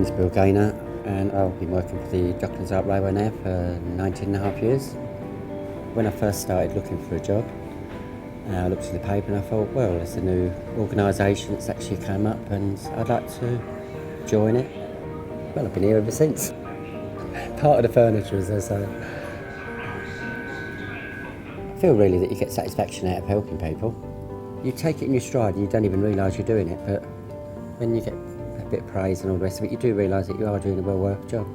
name's Bill Gaynor, and I've been working for the Docklands Arc Railway now for 19.5 years. When I first started looking for a job, I looked at the paper and I thought, well, there's a new organisation that's actually come up and I'd like to join it. Well, I've been here ever since. Part of the furniture, as I say. I feel really that you get satisfaction out of helping people. You take it in your stride and you don't even realise you're doing it, but when you get a bit of praise and all the rest of it, you do realise that you are doing a well-worked job.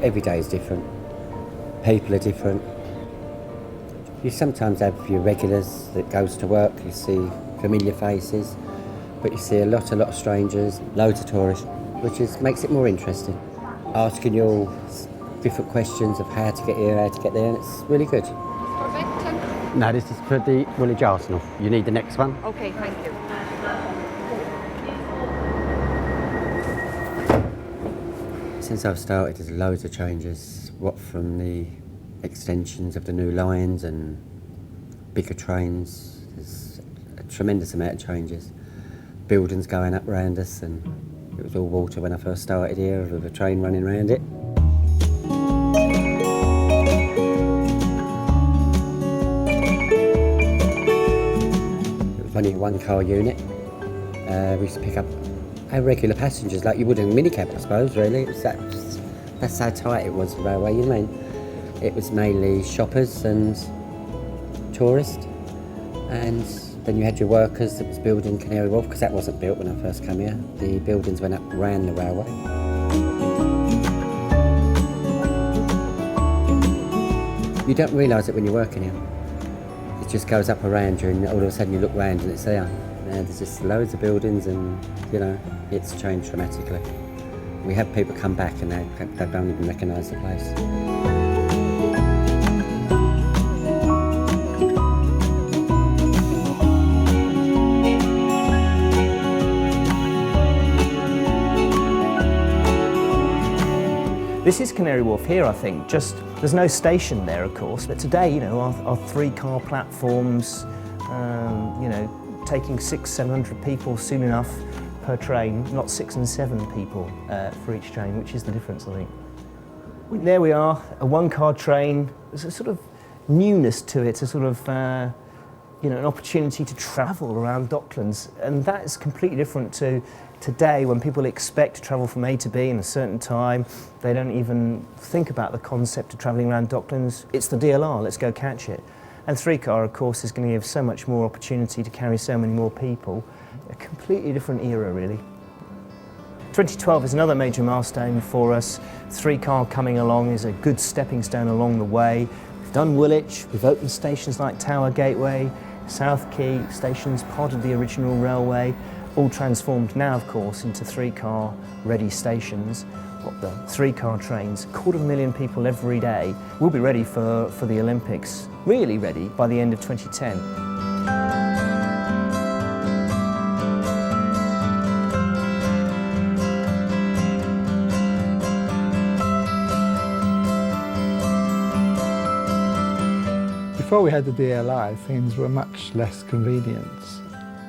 Every day is different. People are different. You sometimes have your regulars that goes to work, you see familiar faces, but you see a lot of strangers, loads of tourists, which makes it more interesting. Asking you all different questions of how to get here, how to get there, and it's really good. No, this is for the Woolwich Arsenal. You need the next one? OK, thank you. Since I've started, there's loads of changes. What from the extensions of the new lines and bigger trains, there's a tremendous amount of changes. Buildings going up around us, and it was all water when I first started here with a train running around it. It was only a one-car unit. We used to pick up our regular passengers like you would in a minicab, I suppose, really. That's how tight it was, the railway, you know what I mean? It was mainly shoppers and tourists, and then you had your workers that was building Canary Wharf, because that wasn't built when I first came here. The buildings went up around the railway. You don't realise it when you're working here. It just goes up around you, and all of a sudden you look round and it's there. And there's just loads of buildings, and you know, it's changed dramatically. We have people come back and they don't even recognise the place. This is Canary Wharf here, I think. Just there's no station there, of course, but today, you know, our three-car platforms, you know, taking 600-700 people soon enough per train, not 6 and 7 people for each train, which is the difference, I think. There we are, a one-car train. There's a sort of newness to it, a sort of, you know, an opportunity to travel around Docklands, and that is completely different to today when people expect to travel from A to B in a certain time. They don't even think about the concept of travelling around Docklands. It's the DLR, let's go catch it. And three-car, of course, is going to give so much more opportunity to carry so many more people. A completely different era, really. 2012 is another major milestone for us. Three-car coming along is a good stepping stone along the way. We've done Woolwich, we've opened stations like Tower Gateway, South Quay, stations part of the original railway, all transformed now, of course, into three-car ready stations. Got the three-car trains, 250,000 people every day. We'll be ready for the Olympics, really ready, by the end of 2010. Before we had the DLR, things were much less convenient.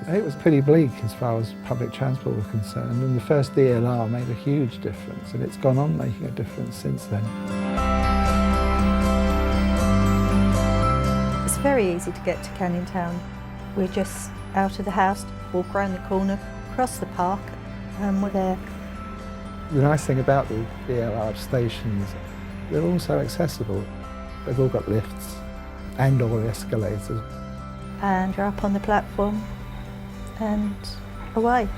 It was pretty bleak as far as public transport was concerned, and the first DLR made a huge difference, and it's gone on making a difference since then. It's very easy to get to Canning Town. We're just out of the house, walk around the corner, cross the park, and we're there. The nice thing about the DLR stations, they're all so accessible. They've all got lifts and or escalators. And you're up on the platform and away.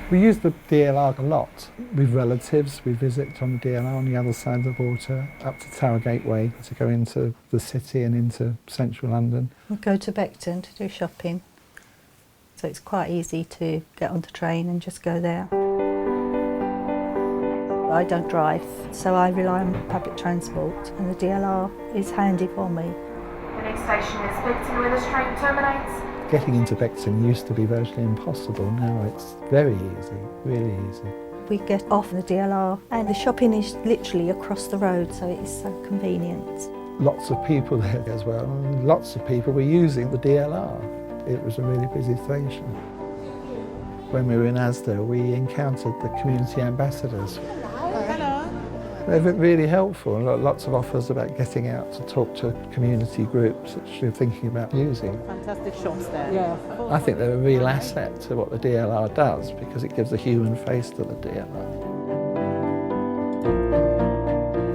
We use the DLR a lot with relatives. We visit on the DLR on the other side of the water, up to Tower Gateway to go into the city and into central London. We go to Beckton to do shopping, so it's quite easy to get on the train and just go there. I don't drive, so I rely on public transport, and the DLR is handy for me. The next station is Beckton, where this train terminates. Getting into Beckton used to be virtually impossible. Now it's very easy, really easy. We get off the DLR and the shopping is literally across the road, so it is so convenient. Lots of people there as well, and lots of people were using the DLR. it was a really busy station. When we were in Asda, we encountered the community ambassadors. They've been really helpful, lots of offers about getting out to talk to community groups that you're thinking about using. Fantastic shops there. Yeah. I think they're a real asset to what the DLR does because it gives a human face to the DLR.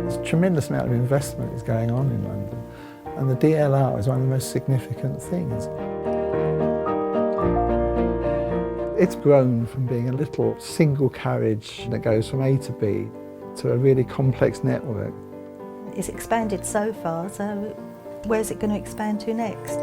There's a tremendous amount of investment is going on in London, and the DLR is one of the most significant things. It's grown from being a little single carriage that goes from A to B to a really complex network. It's expanded so far, so where's it going to expand to next?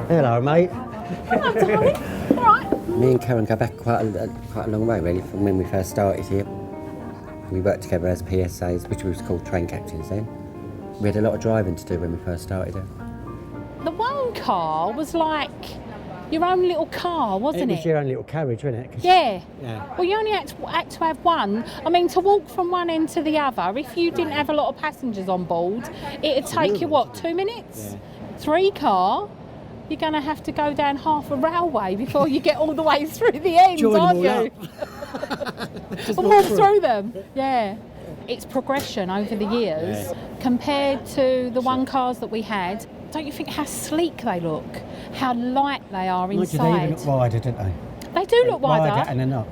Hello, mate. Hello, darling. All right. Me and Karen go back quite a long way, really, from when we first started here. We worked together as PSAs, which was called train captains then. We had a lot of driving to do when we first started here. The one car was like your own little car, wasn't it? It was your own little carriage, wasn't it? 'Cause Yeah. Yeah. Well, you only had to have one. I mean, to walk from one end to the other, if you didn't have a lot of passengers on board, it'd take you, what, 2 minutes? Yeah. 3 car, you're going to have to go down half a railway before you get all the way through the end, Join them aren't all you? Just And walk through them, yeah. It's progression over the years compared to the one cars that we had. Don't you think how sleek they look? How light they are They inside? even look wider, don't they? They do look wider. and they're not.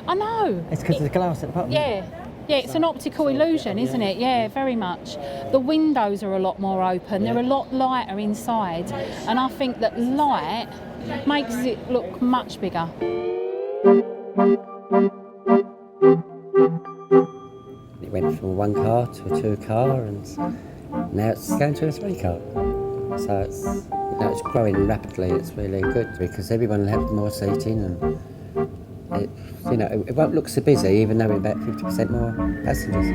I know. It's because of the glass at the bottom. Yeah. Yeah, it's an optical illusion, isn't it? Yeah, very much. The windows are a lot more open. They're a lot lighter inside. And I think that light makes it look much bigger. It went from a 1 car to a 2 car, and now it's going to a 3 car. So it's growing rapidly. It's really good because everyone will have more seating, and it won't look so busy, even though we're about 50% more passengers.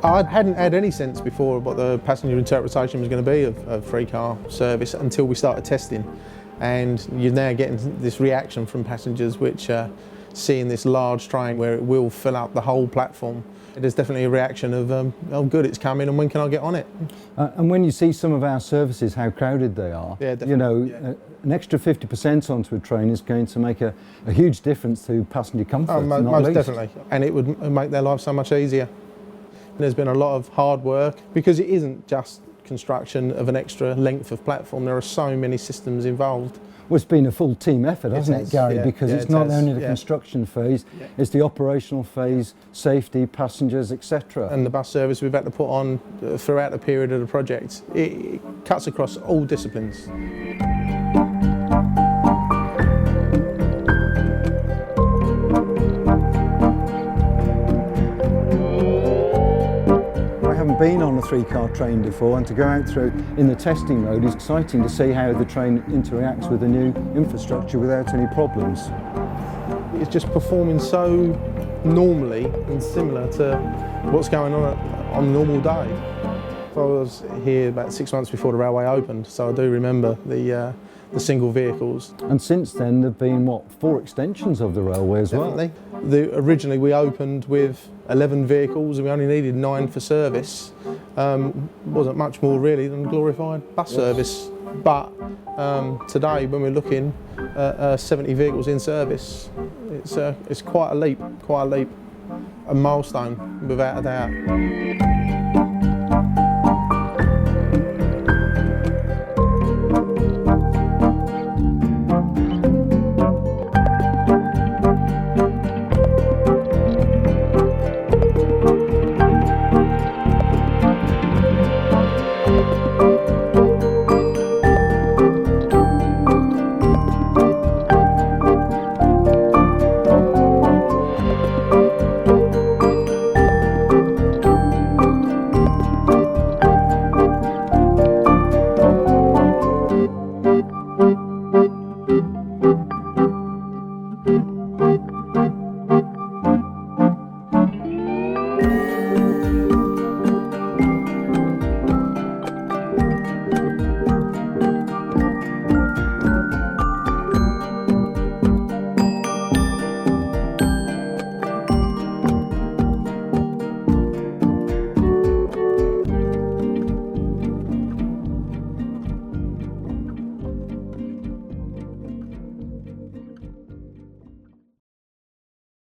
I hadn't had any sense before what the passenger interpretation was going to be of 3 car service until we started testing. And you're now getting this reaction from passengers which are seeing this large train where it will fill up the whole platform. There's definitely a reaction of, oh good, it's coming, and when can I get on it? And when you see some of our services, how crowded they are, you know, an extra 50% onto a train is going to make a huge difference to passenger comfort. Most definitely, and it would make their life so much easier. There's been a lot of hard work because it isn't just construction of an extra length of platform. There are so many systems involved. Well, it's been a full team effort, hasn't it, Gary? Yeah, because it's not only the construction phase, it's the operational phase, safety, passengers, etc. And the bus service we've had to put on throughout the period of the project, it cuts across all disciplines. Been on a 3-car train before, and to go out through in the testing mode is exciting to see how the train interacts with the new infrastructure without any problems. It's just performing so normally and similar to what's going on a normal day. I was here about 6 months before the railway opened, so I do remember the single vehicles. And since then there've been, what, 4 extensions of the railway as well? Originally we opened with 11 vehicles and we only needed 9 for service. Wasn't much more really than glorified bus service. But today when we're looking at 70 vehicles in service, it's quite a leap, a milestone without a doubt.